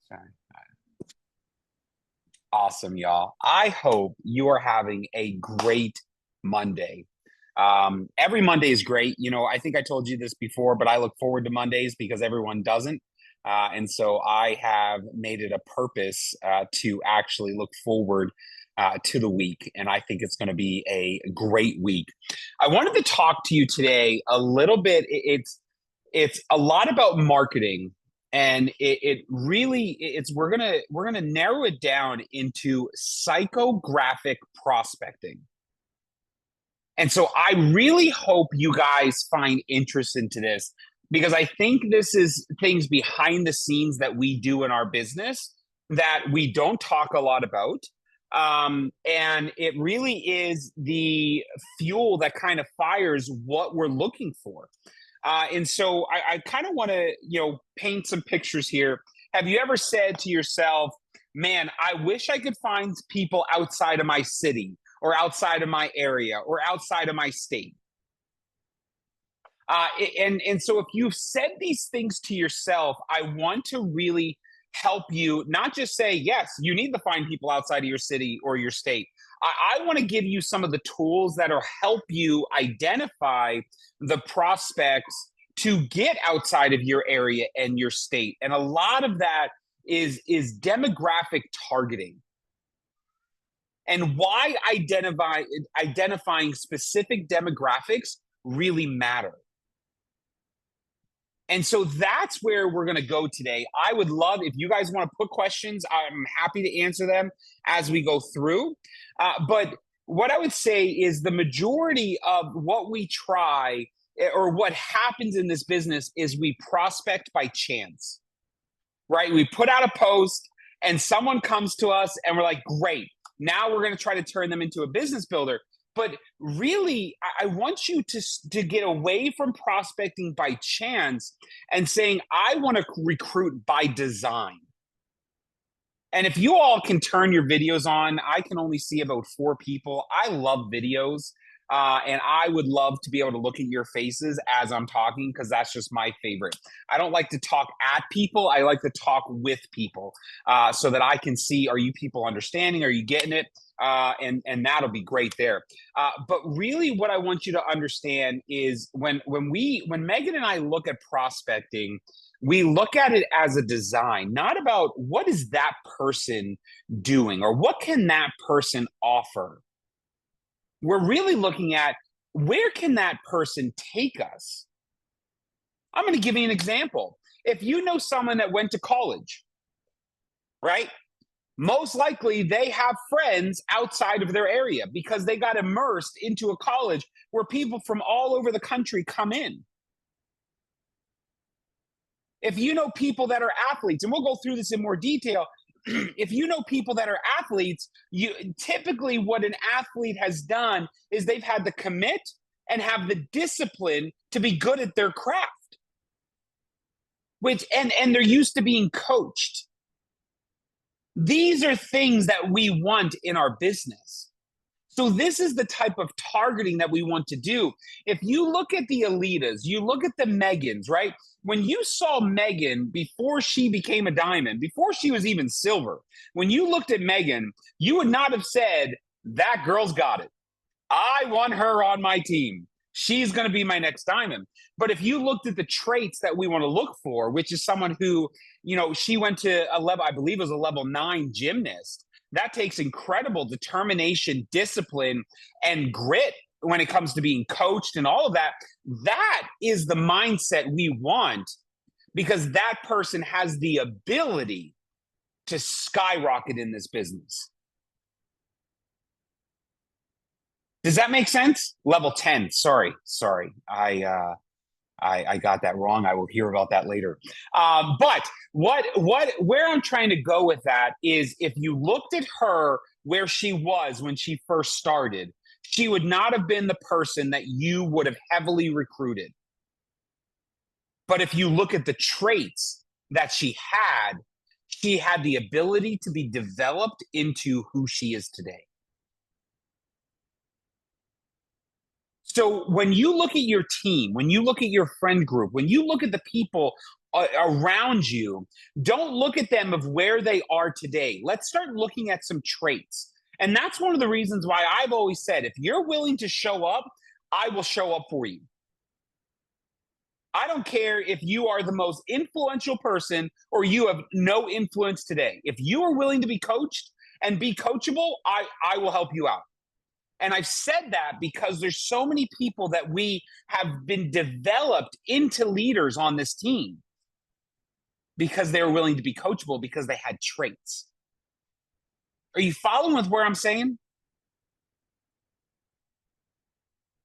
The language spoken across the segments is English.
Sorry. Awesome, y'all. I hope you are having a great Monday. Every Monday is great. I think I told you this before, but I look forward to Mondays because everyone doesn't. And so I have made it a purpose to actually look forward to the week. And I think it's going to be a great week. I wanted to talk to you today a little bit. It's a lot about marketing, and it really it's we're gonna narrow it down into psychographic prospecting. And so I really hope you guys find interest into this, because I think this is things behind the scenes that we do in our business that we don't talk a lot about. And it really is the fuel that kind of fires what we're looking for. And so I kind of want to, paint some pictures here. Have you ever said to yourself, man, I wish I could find people outside of my city or outside of my area or outside of my state? And so if you've said these things to yourself, I want to really help you not just say, yes, you need to find people outside of your city or your state. I want to give you some of the tools that'll help you identify the prospects to get outside of your area and your state. And a lot of that is demographic targeting, and why identifying specific demographics really matter. And so that's where we're going to go today. I would love if you guys want to put questions. I'm happy to answer them as we go through. But what I would say is the majority of what we try or what happens in this business is we prospect by chance, right? We put out a post and someone comes to us and we're like, great, now we're going to try to turn them into a business builder. But really, I want you to get away from prospecting by chance and saying, I want to recruit by design. And if you all can turn your videos on, I can only see about 4 people. I love videos. And I would love to be able to look at your faces as I'm talking, because that's just my favorite. I don't like to talk at people. I like to talk with people so that I can see, are you people understanding? Are you getting it? And that'll be great there. But really what I want you to understand is when Megan and I look at prospecting, we look at it as a design, not about what is that person doing or what can that person offer. We're really looking at where can that person take us? I'm going to give you an example. If you know someone that went to college, right? Most likely they have friends outside of their area because they got immersed into a college where people from all over the country come in. If you know people that are athletes, and we'll go through this in more detail, if you know people that are athletes, you typically what an athlete has done is they've had to commit and have the discipline to be good at their craft, which and they're used to being coached. These are things that we want in our business. So this is the type of targeting that we want to do. If you look at the Alitas, you look at the Megans, right? When you saw Megan before she became a diamond, before she was even silver, when you looked at Megan, you would not have said, that girl's got it. I want her on my team. She's going to be my next diamond. But if you looked at the traits that we want to look for, which is someone who, she went to a level, I believe it was a level 9 gymnast. That takes incredible determination, discipline, and grit when it comes to being coached and all of that. That is the mindset we want, because that person has the ability to skyrocket in this business. Does that make sense? Level 10. Sorry. I got that wrong. I will hear about that later. But where I'm trying to go with that is, if you looked at her where she was when she first started, she would not have been the person that you would have heavily recruited. But if you look at the traits that she had the ability to be developed into who she is today. So when you look at your team, when you look at your friend group, when you look at the people around you, don't look at them of where they are today. Let's start looking at some traits. And that's one of the reasons why I've always said, if you're willing to show up, I will show up for you. I don't care if you are the most influential person or you have no influence today. If you are willing to be coached and be coachable, I will help you out. And I've said that because there's so many people that we have been developed into leaders on this team because they were willing to be coachable, because they had traits. Are you following with where I'm saying?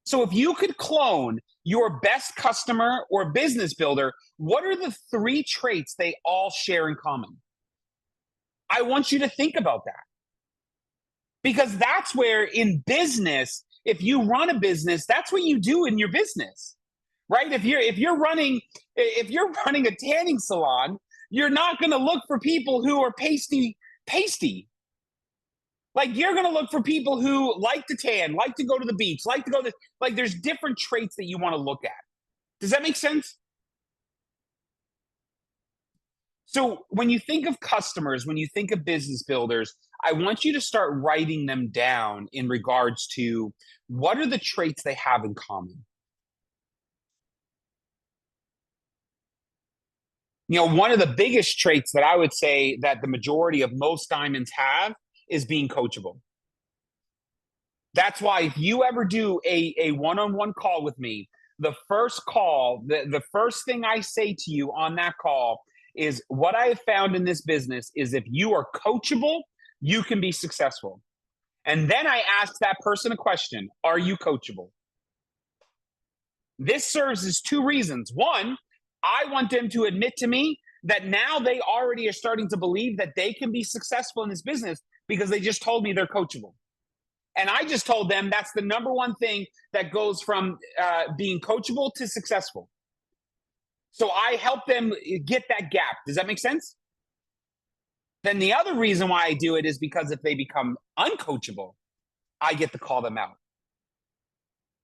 So if you could clone your best customer or business builder, what are the 3 traits they all share in common? I want you to think about that. Because that's where in business, if you run a business, that's what you do in your business, right? If you're running a tanning salon, you're not going to look for people who are pasty. Like, you're going to look for people who like to tan, like to go to the beach, like to go to, like, there's different traits that you want to look at. Does that make sense? So when you think of customers, when you think of business builders, I want you to start writing them down in regards to what are the traits they have in common. You know, one of the biggest traits that I would say that the majority of most diamonds have is being coachable. That's why if you ever do a one-on-one call with me, the first call, the first thing I say to you on that call is, what I have found in this business is if you are coachable, you can be successful. And then I ask that person a question: are you coachable? This serves as 2 reasons. One, I want them to admit to me that now they already are starting to believe that they can be successful in this business because they just told me they're coachable. And I just told them that's the number one thing that goes from being coachable to successful. So I help them get that gap. Does that make sense? Then the other reason why I do it is because if they become uncoachable, I get to call them out.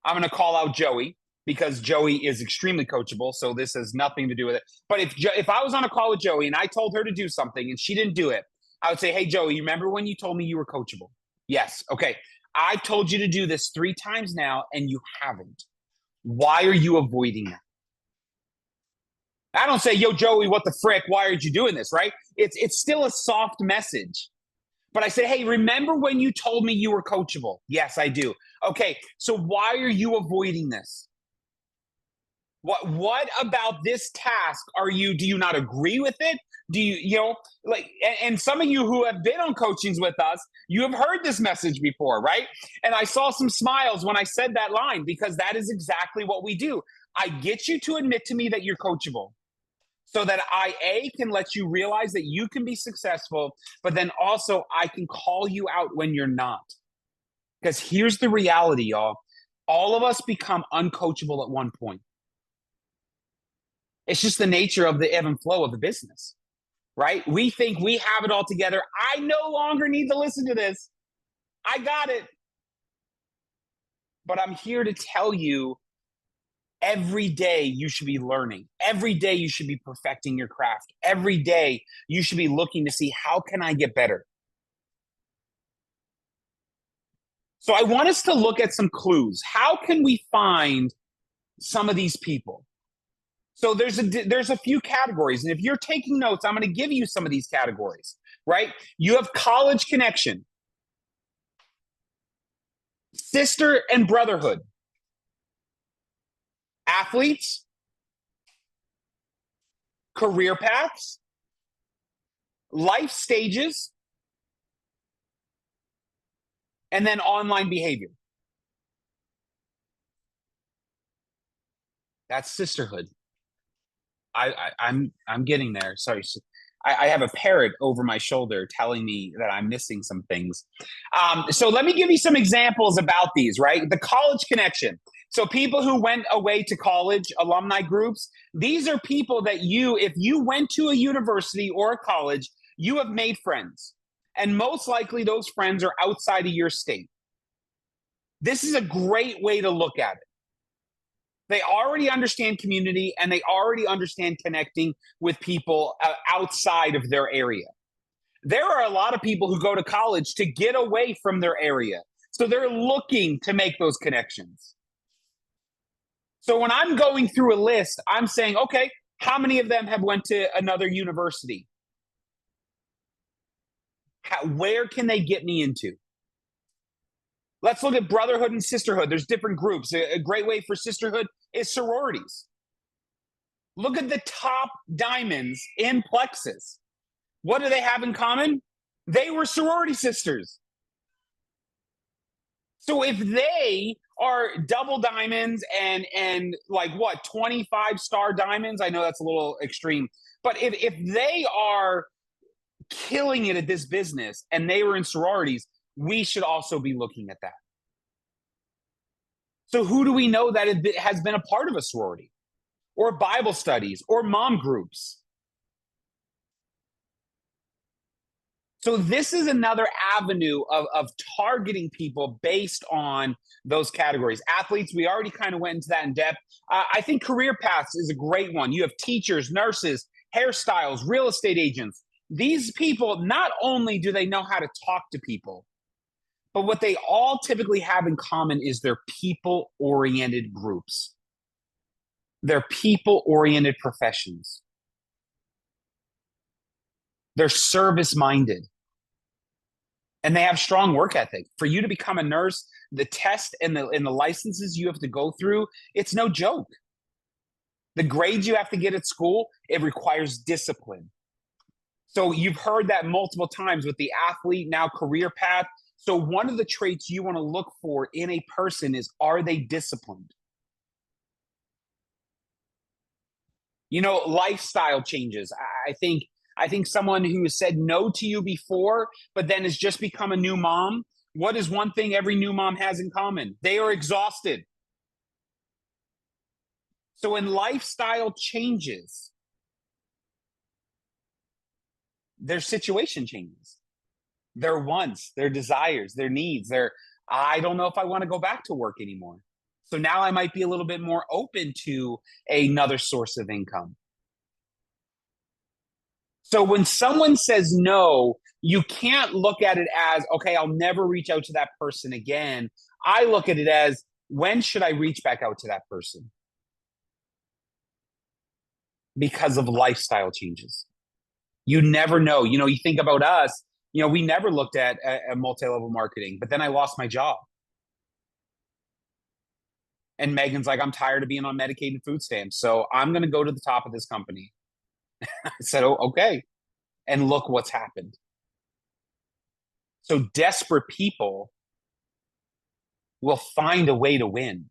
I'm going to call out Joey because Joey is extremely coachable. So this has nothing to do with it. But if I was on a call with Joey and I told her to do something and she didn't do it, I would say, hey, Joey, you remember when you told me you were coachable? Yes. Okay. I've told you to do this 3 times now and you haven't. Why are you avoiding that? I don't say, yo, Joey, what the frick? Why aren't you doing this, right? It's still a soft message. But I say, hey, remember when you told me you were coachable? Yes, I do. Okay, so why are you avoiding this? What about this task do you not agree with it? Do and some of you who have been on coachings with us, you have heard this message before, right? And I saw some smiles when I said that line, because that is exactly what we do. I get you to admit to me that you're coachable so that I can let you realize that you can be successful, but then also I can call you out when you're not. Because here's the reality, y'all. All of us become uncoachable at one point. It's just the nature of the ebb and flow of the business, right? We think we have it all together. I no longer need to listen to this. I got it. But I'm here to tell you, every day you should be learning. Every day you should be perfecting your craft. Every day you should be looking to see, how can I get better? So I want us to look at some clues. How can we find some of these people? So there's a few categories. And if you're taking notes, I'm going to give you some of these categories, right? You have college connection, sister and brotherhood, athletes, career paths, life stages, and then online behavior. That's sisterhood. I'm getting there. Sorry. I have a parrot over my shoulder telling me that I'm missing some things. So let me give you some examples about these, right? The college connection. So people who went away to college, alumni groups, these are people that if you went to a university or a college, you have made friends. And most likely those friends are outside of your state. This is a great way to look at it. They already understand community and they already understand connecting with people outside of their area. There are a lot of people who go to college to get away from their area. So they're looking to make those connections. So when I'm going through a list, I'm saying, okay, how many of them have went to another university? Where can they get me into? Let's look at brotherhood and sisterhood. There's different groups. A great way for sisterhood is sororities. Look at the top diamonds in Plexus. What do they have in common? They were sorority sisters. So if they are double diamonds and like what, 25-star diamonds, I know that's a little extreme, but if they are killing it at this business and they were in sororities, we should also be looking at that. So who do we know that has been a part of a sorority or Bible studies or mom groups? So this is another avenue of targeting people based on those categories. Athletes, we already kind of went into that in depth. I think career paths is a great one. You have teachers, nurses, hairstyles, real estate agents. These people, not only do they know how to talk to people, but what they all typically have in common is they're people-oriented groups. They're people-oriented professions. They're service-minded. And they have strong work ethic. For you to become a nurse, the test and the licenses you have to go through, it's no joke. The grades you have to get at school, it requires discipline. So you've heard that multiple times with the athlete, now career path. So one of the traits you want to look for in a person is, are they disciplined? You know, lifestyle changes. I think someone who has said no to you before, but then has just become a new mom. What is one thing every new mom has in common? They are exhausted. So when lifestyle changes, their situation changes. Their wants, their desires, their needs, I don't know if I want to go back to work anymore. So now I might be a little bit more open to another source of income. So when someone says no, you can't look at it as, okay, I'll never reach out to that person again. I look at it as, when should I reach back out to that person? Because of lifestyle changes. You never know. You know, you think about us, you know, we never looked at a multi-level marketing, but then I lost my job. And Megan's like, I'm tired of being on medicated food stamps, so I'm going to go to the top of this company. I said, oh, okay. And look what's happened. So desperate people will find a way to win.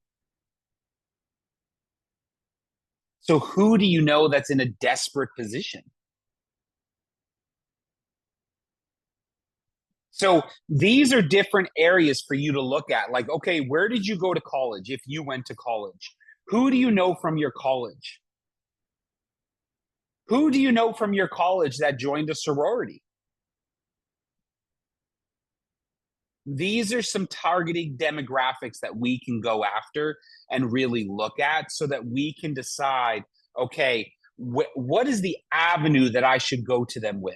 So who do you know that's in a desperate position? So these are different areas for you to look at. Like, okay, where did you go to college if you went to college? Who do you know from your college? Who do you know from your college that joined a sorority? These are some targeting demographics that we can go after and really look at so that we can decide, okay, what is the avenue that I should go to them with?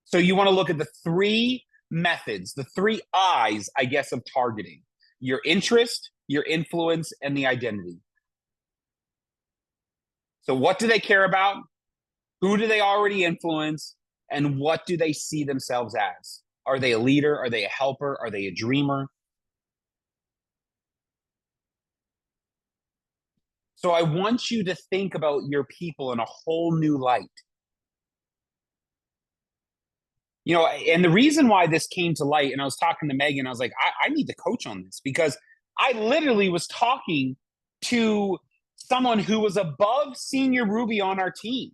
So you want to look at the three methods, the three I's, I guess, of targeting: your interest, your influence, and the identity. So what do they care about? Who do they already influence? And what do they see themselves as? Are they a leader? Are they a helper? Are they a dreamer? So I want you to think about your people in a whole new light. You know, and the reason why this came to light, and I was talking to Megan, I was like, I need to coach on this, because I literally was talking to someone who was above senior Ruby on our team.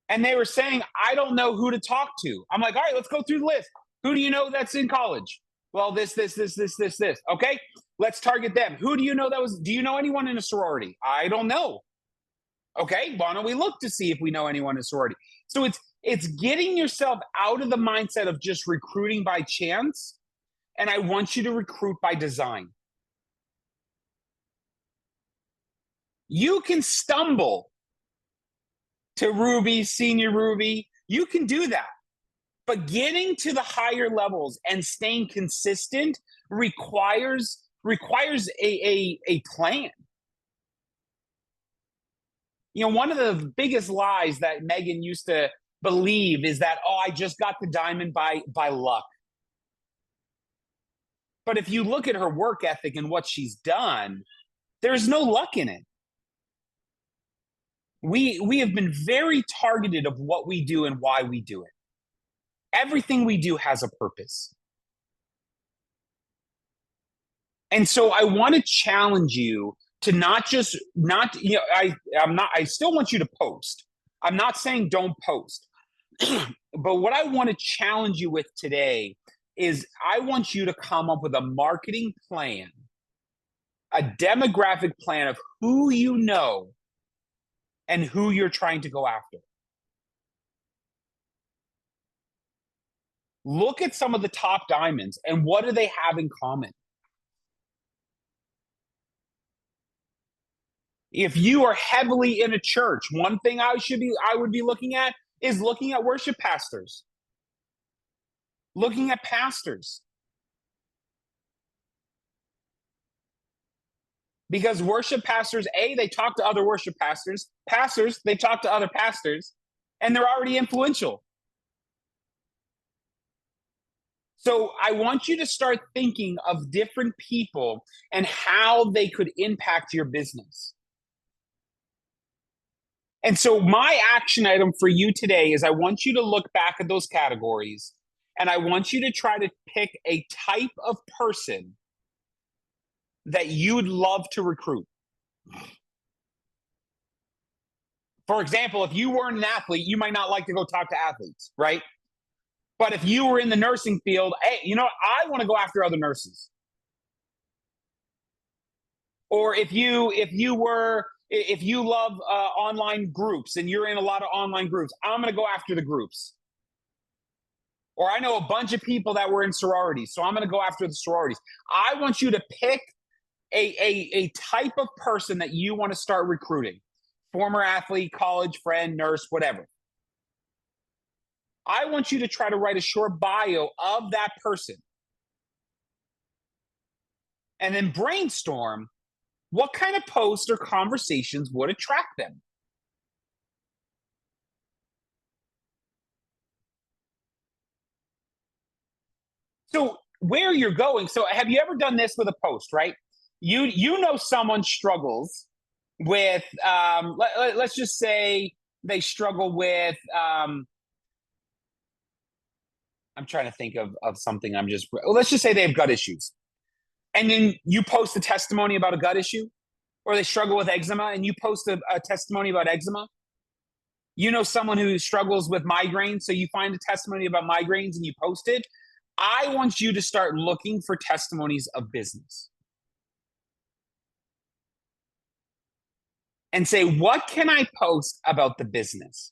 And they were saying, I don't know who to talk to. I'm like, all right, let's go through the list. Who do you know that's in college? Well, this. Okay, let's target them. Who do you know do you know anyone in a sorority? I don't know. Okay, why don't we look to see if we know anyone in a sorority? So it's getting yourself out of the mindset of just recruiting by chance and I want you to recruit by design. You can stumble to Ruby, senior Ruby. You can do that. But getting to the higher levels and staying consistent requires a plan. You know, one of the biggest lies that Megan used to believe is that, oh, I just got the diamond by luck. But if you look at her work ethic and what she's done, there's no luck in it. We have been very targeted of what we do and why we do it. Everything we do has a purpose. And so I want to challenge you to I still want you to post. I'm not saying don't post. But what I want to challenge you with today is I want you to come up with a marketing plan, a demographic plan of who you know and who you're trying to go after. Look at some of the top diamonds and what do they have in common? If you are heavily in a church, one thing I would be looking at is looking at worship pastors. Looking at pastors. Because worship pastors, they talk to other worship pastors. Pastors, they talk to other pastors, and they're already influential. So I want you to start thinking of different people and how they could impact your business. And so my action item for you today is I want you to look back at those categories and I want you to try to pick a type of person that you'd love to recruit. For example, if you weren't an athlete, you might not like to go talk to athletes, right? But if you were in the nursing field, hey, you know what? I want to go after other nurses. Or if you love online groups and you're in a lot of online groups, I'm going to go after the groups. Or I know a bunch of people that were in sororities, so I'm going to go after the sororities. I want you to pick a type of person that you want to start recruiting. Former athlete, college friend, nurse, whatever. I want you to try to write a short bio of that person. And then brainstorm what kind of posts or conversations would attract them. So where you're going, so have you ever done this with a post, right? You know someone struggles with, let's just say they struggle with, I'm trying to think of something. Let's just say they have gut issues. And then you post a testimony about a gut issue, or they struggle with eczema and you post a testimony about eczema. You know someone who struggles with migraines, so you find a testimony about migraines and you post it. I want you to start looking for testimonies of business. And say, what can I post about the business?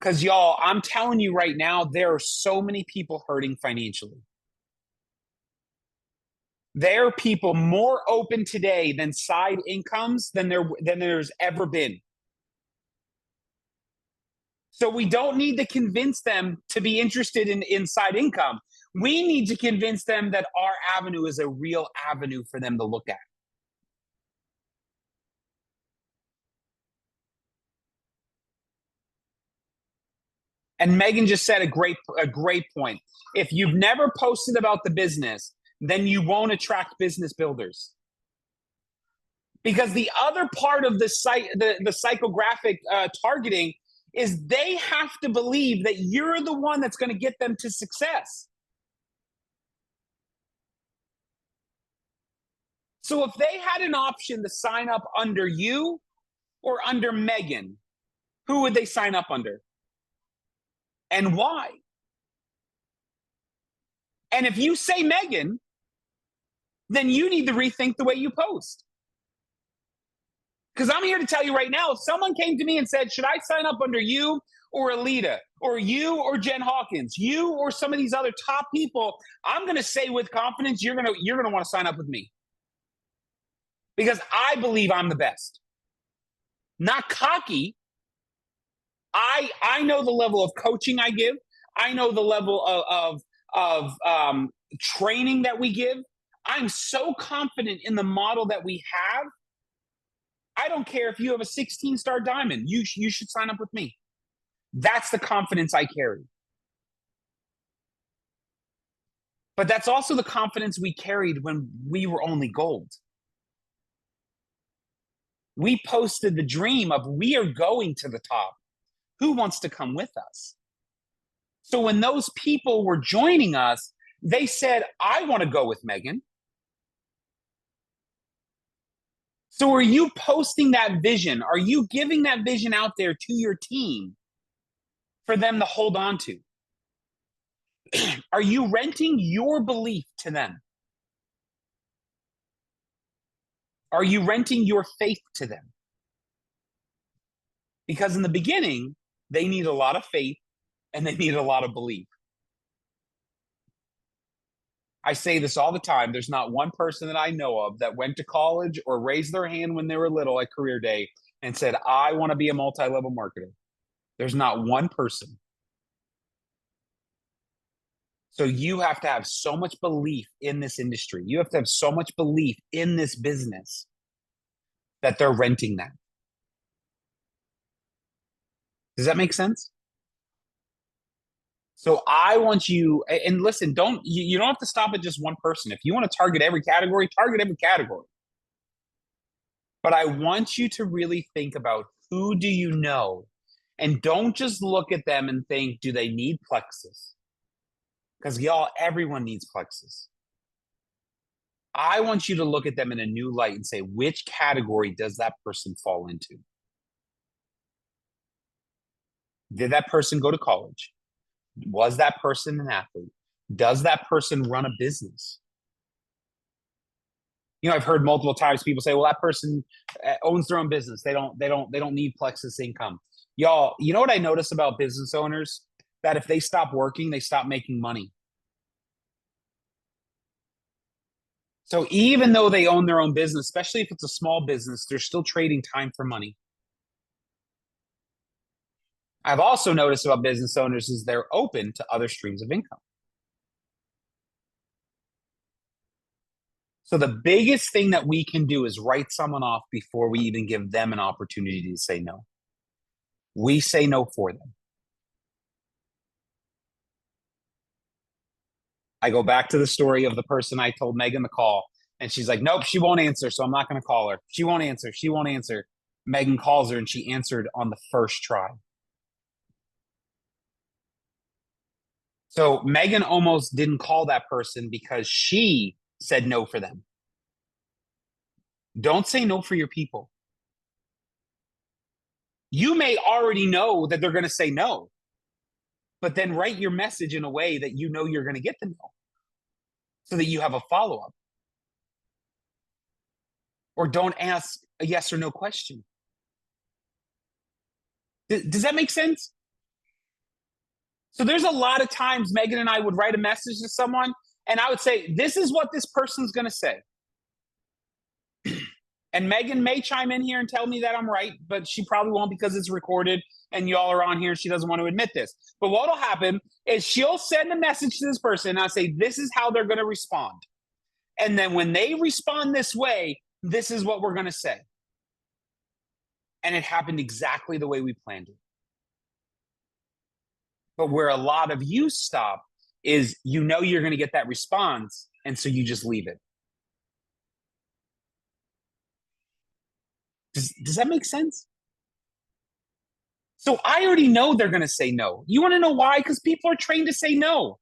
Because y'all, I'm telling you right now, there are so many people hurting financially. There are people more open today than side incomes than there's ever been. So we don't need to convince them to be interested in side income. We need to convince them that our avenue is a real avenue for them to look at. And Megan just said a great point. If you've never posted about the business, then you won't attract business builders. Because the other part of the psychographic targeting is they have to believe that you're the one that's going to get them to success. So if they had an option to sign up under you or under Megan, who would they sign up under? And why? And if you say Megan, then you need to rethink the way you post. Because I'm here to tell you right now, if someone came to me and said, should I sign up under you or Alita or you or Jen Hawkins, you or some of these other top people, I'm going to say with confidence, you're going to want to sign up with me because I believe I'm the best. Not cocky. I know the level of coaching I give. I know the level of training that we give. I'm so confident in the model that we have. I don't care if you have a 16-star diamond. You should sign up with me. That's the confidence I carry. But that's also the confidence we carried when we were only gold. We posted the dream of we are going to the top. Who wants to come with us? So when those people were joining us, they said, I want to go with Megan. So are you posting that vision? Are you giving that vision out there to your team for them to hold on to? Are you renting your belief to them? Are you renting your faith to them? Because in the beginning, they need a lot of faith and they need a lot of belief. I say this all the time. There's not one person that I know of that went to college or raised their hand when they were little at career day and said, I want to be a multi-level marketer. There's not one person. So you have to have so much belief in this industry. You have to have so much belief in this business that they're renting that. Does that make sense? So I want you, and listen, you don't have to stop at just one person. If you want to target every category, target every category. But I want you to really think about who do you know, and don't just look at them and think, do they need Plexus? Because everyone needs Plexus. I want you to look at them in a new light and say, which category does that person fall into? Did that person go to college? Was that person an athlete? Does that person run a business? I've heard multiple times people say, well, that person owns their own business. They don't need Plexus income. Y'all, you know what I notice about business owners? That if they stop working, they stop making money. So even though they own their own business, especially if it's a small business, they're still trading time for money. I've also noticed about business owners is they're open to other streams of income. So the biggest thing that we can do is write someone off before we even give them an opportunity to say no. We say no for them. I go back to the story of the person I told Megan to call, and she's like, nope, she won't answer, so I'm not going to call her. She won't answer. She won't answer. Megan calls her, and she answered on the first try. So Megan almost didn't call that person because she said no for them. Don't say no for your people. You may already know that they're going to say no, but then write your message in a way that you know you're going to get the no so that you have a follow-up. Or don't ask a yes or no question. Does that make sense? So there's a lot of times Megan and I would write a message to someone and I would say, this is what this person's going to say. And Megan may chime in here and tell me that I'm right, but she probably won't because it's recorded and y'all are on here. She doesn't want to admit this. But what will happen is she'll send a message to this person and I'll say, this is how they're going to respond. And then when they respond this way, this is what we're going to say. And it happened exactly the way we planned it. But where a lot of you stop is you're going to get that response, and so you just leave it. Does that make sense? So I already know they're going to say no. You want to know why? Because people are trained to say no.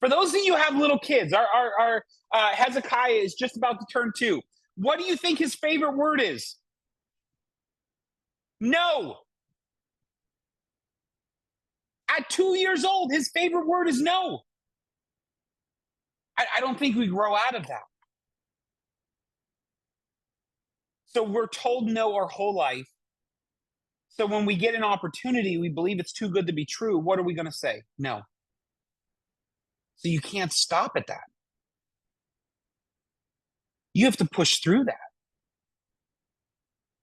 For those of you who have little kids, our Hezekiah is just about to turn 2. What do you think his favorite word is? No. At 2 years old, his favorite word is no. I don't think we grow out of that. So we're told no our whole life. So when we get an opportunity, we believe it's too good to be true. What are we going to say? No. So you can't stop at that. You have to push through that.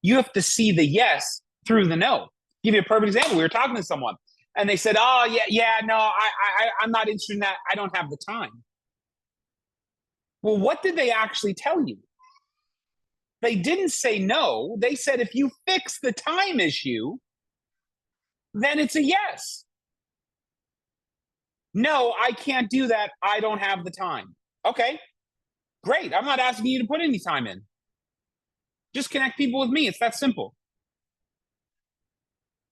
You have to see the yes through the no. I'll give you a perfect example. We were talking to someone and they said, "Oh, yeah, no, I'm not interested in that. I don't have the time." Well, what did they actually tell you? They didn't say no. They said, if you fix the time issue, then it's a yes. No, I can't do that. I don't have the time. Okay, great. I'm not asking you to put any time in. Just connect people with me. It's that simple.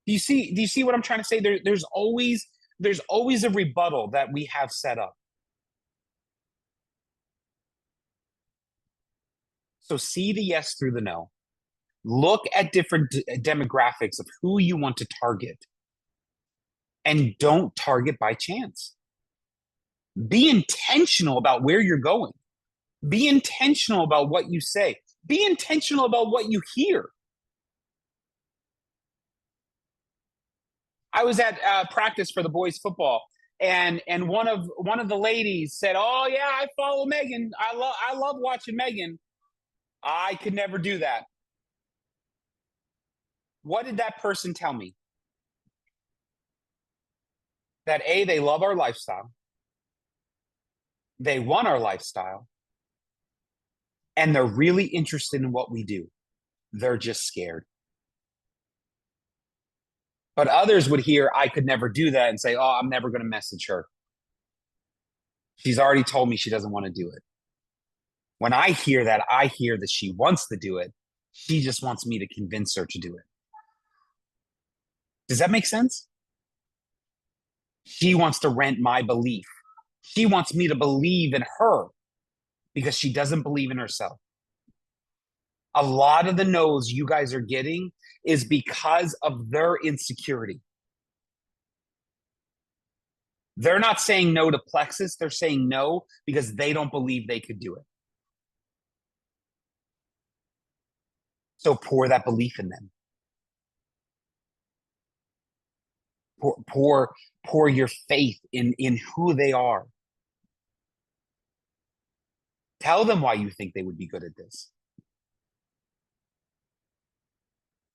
Do you see what I'm trying to say? There's always a rebuttal that we have set up. So see the yes through the no. Look at different demographics of who you want to target, and don't target by chance. Be intentional about where you're going. Be intentional about what you say. Be intentional about what you hear. I was at practice for the boys football, and one of the ladies said, "Oh yeah, I follow Megan. I love watching Megan. I could never do that." What did that person tell me? That A, they love our lifestyle, they want our lifestyle, and they're really interested in what we do. They're just scared. But others would hear, "I could never do that," and say, "Oh, I'm never going to message her. She's already told me she doesn't want to do it." When I hear that, I hear that she wants to do it. She just wants me to convince her to do it. Does that make sense? She wants to rent my belief. She wants me to believe in her because she doesn't believe in herself. A lot of the no's you guys are getting is because of their insecurity. They're not saying no to Plexus. They're saying no because they don't believe they could do it. So pour that belief in them. Pour your faith in who they are. Tell them why you think they would be good at this.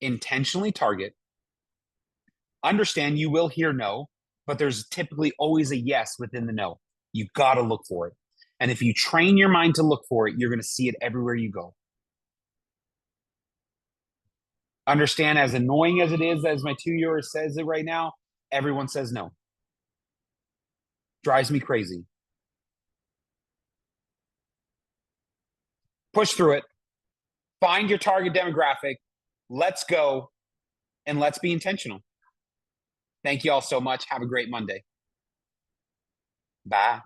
Intentionally target. Understand you will hear no, but there's typically always a yes within the no. You got to look for it. And if you train your mind to look for it, you're going to see it everywhere you go. Understand, as annoying as it is, as my 2-year-old says it right now, everyone says no. Drives me crazy. Push through it. Find your target demographic. Let's go. And let's be intentional. Thank you all so much. Have a great Monday. Bye.